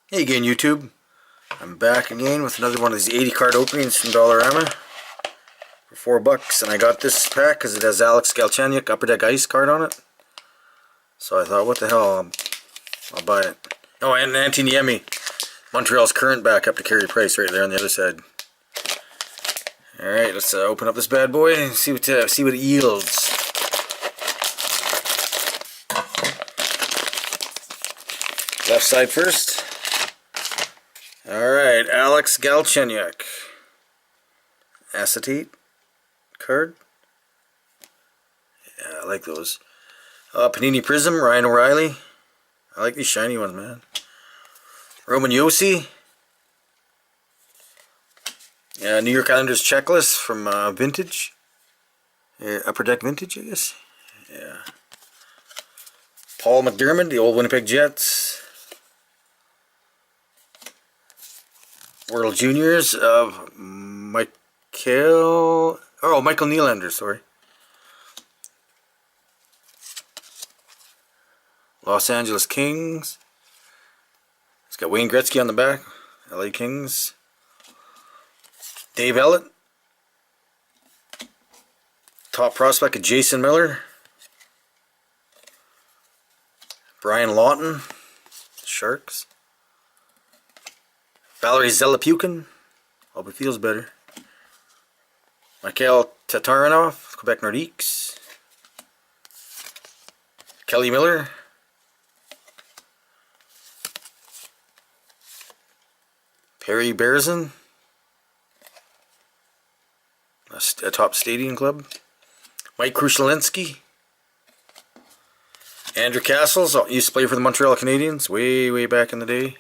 Hey again, YouTube. I'm back again with another one of these 80 card openings from Dollarama for $4, and I got this pack because it has Galchenyuk Upper Deck Ice card on it. So I thought, what the hell, I'll buy it. Oh, and Antiniemi, Montreal's current backup to carry price right there on the other side. All right, let's open up this bad boy and see what it yields. Left side first. Alright, Galchenyuk. Acetate card. Yeah, I like those. Panini Prizm, Ryan O'Reilly. I like these shiny ones, man. Josi. New York Islanders checklist from Vintage. Upper Deck Vintage, I guess. Yeah. MacDermid, the old Winnipeg Jets. World Juniors of Mikhail. Oh, Michael Nylander, sorry. Los Angeles Kings. It's got Wayne Gretzky on the back. LA Kings. Dave Ellett. Top prospect of Jason Miller. Brian Lawton. Sharks. Valeri Zelepukin. Hope it feels better. Mikael Tatarinov, Quebec Nordiques. Kelly Miller. Perry Bearson. A top stadium club. Mike Krushelinski. Andrew Castles, used to play for the Montreal Canadiens way back in the day.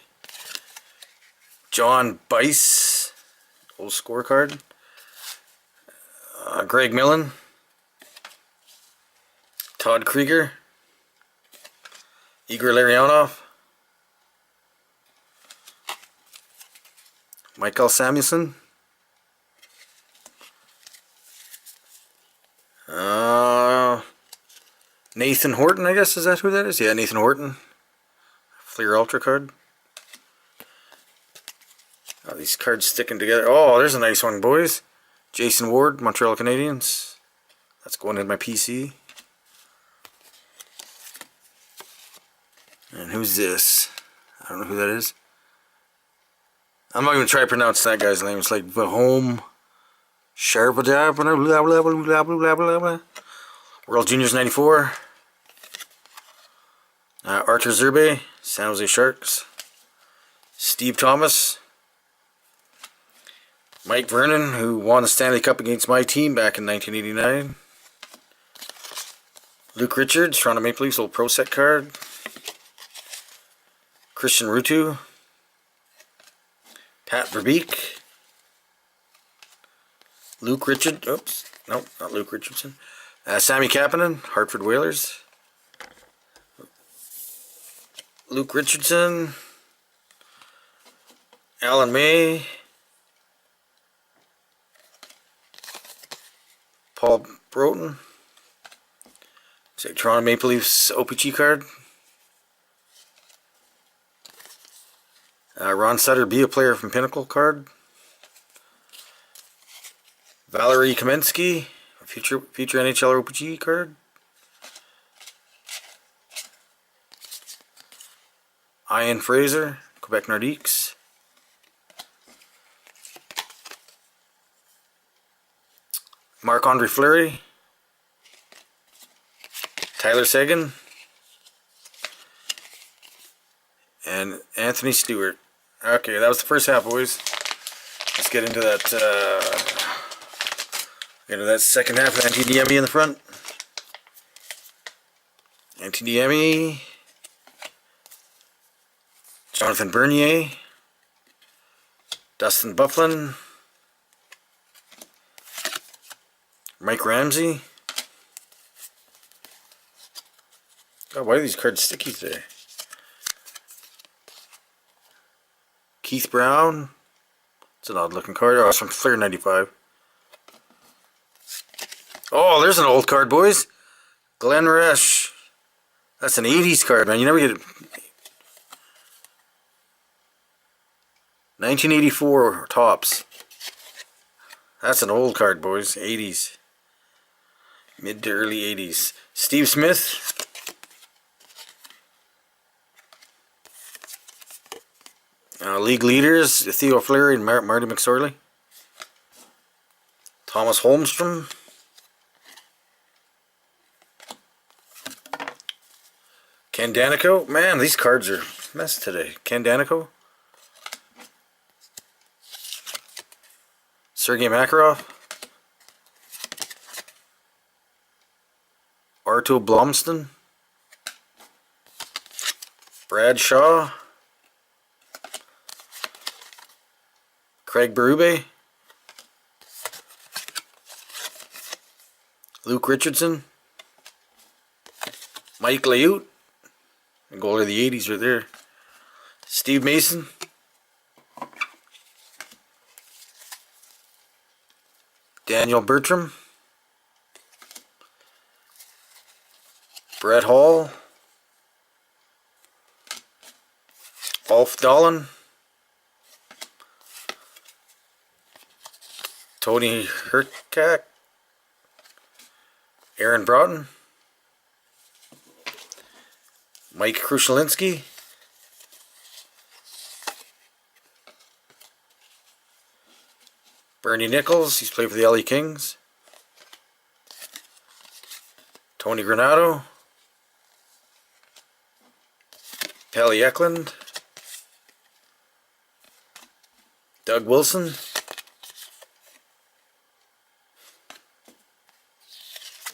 John Bice, old scorecard. Greg Millen. Todd Krieger. Igor Larionov. Mikael Samuelson. Nathan Horton, I guess, is that who that is? Yeah, Nathan Horton. Fleer Ultra card. Oh, these cards sticking together. Oh, there's a nice one, boys. Jason Ward, Montreal Canadiens. That's going in my PC. And who's this? I don't know who that is. I'm not going to try to pronounce that guy's name. It's like Vahom Sharpada, blah blah blah blah blah blah blah. World Juniors 94. Arthur Zerbe, San Jose Sharks. Steve Thomas. Mike Vernon, who won the Stanley Cup against my team back in 1989. Luke Richards, Toronto Maple Leafs, old Pro Set card. Christian Rutu. Pat Verbeek. Luke Richard. Oops. Nope, not Luke Richardson. Sammy Kapanen, Hartford Whalers. Luke Richardson. Alan May. Paul Broughton. It's a Toronto Maple Leafs O-Pee-Chee card. Ron Sutter, be a player from Pinnacle card. Valeri Kamensky, future NHL O-Pee-Chee card. Ian Fraser, Quebec Nordiques. Marc-Andre Fleury. Tyler Seguin. And Anthony Stewart. Okay, that was the first half, boys. Let's get into that. Get into that second half. Antiniemi in the front. Antiniemi. Jonathan Bernier. Dustin Byfuglien. Mike Ramsey. God, why are these cards sticky today? Keith Brown. It's an odd looking card. Oh, it's from Flair 95. Oh, there's an old card, boys. Glenn Resch. That's an 80s card, man. You never get it. 1984 tops. That's an old card, boys. 80s. Mid to early 80s. Steve Smith. League leaders, Theo Fleury and Marty McSorley. Thomas Holmstrom. Ken Danico. Man, these cards are a mess today. Ken Danico. Sergei Makarov. Arto Blomston. Brad Shaw. Craig Berube. Luke Richardson. Mike Laiute. And goal of the 80s right there. Steve Mason. Daniel Bertram. Brett Hall. Ulf Dahlin. Tony Herkak. Aaron Broughton. Mike Krushelinski. Bernie Nichols, he's played for the LA Kings. Tony Granato. Kelly Eklund. Doug Wilson.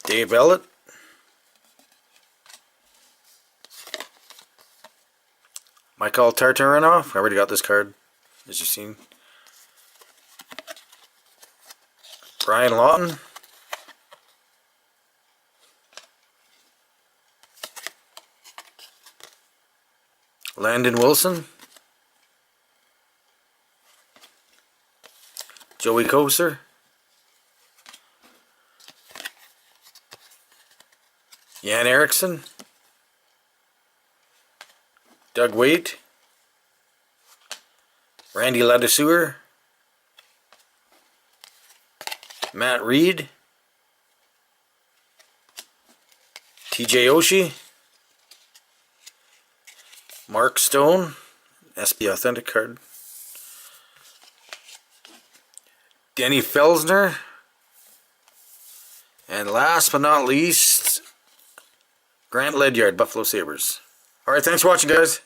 Dave Ellett. Mikael Tatarinov. I already got this card, as you've seen. Brian Lawton. Landon Wilson. Joey Koser. Jan Eriksson. Doug Waite. Randy Ladouceur. Matt Reed. TJ Oshie. Mark Stone. SP Authentic card. Denny Felsner. And last but not least, Grant Ledyard, Buffalo Sabres. Alright, thanks for watching, guys.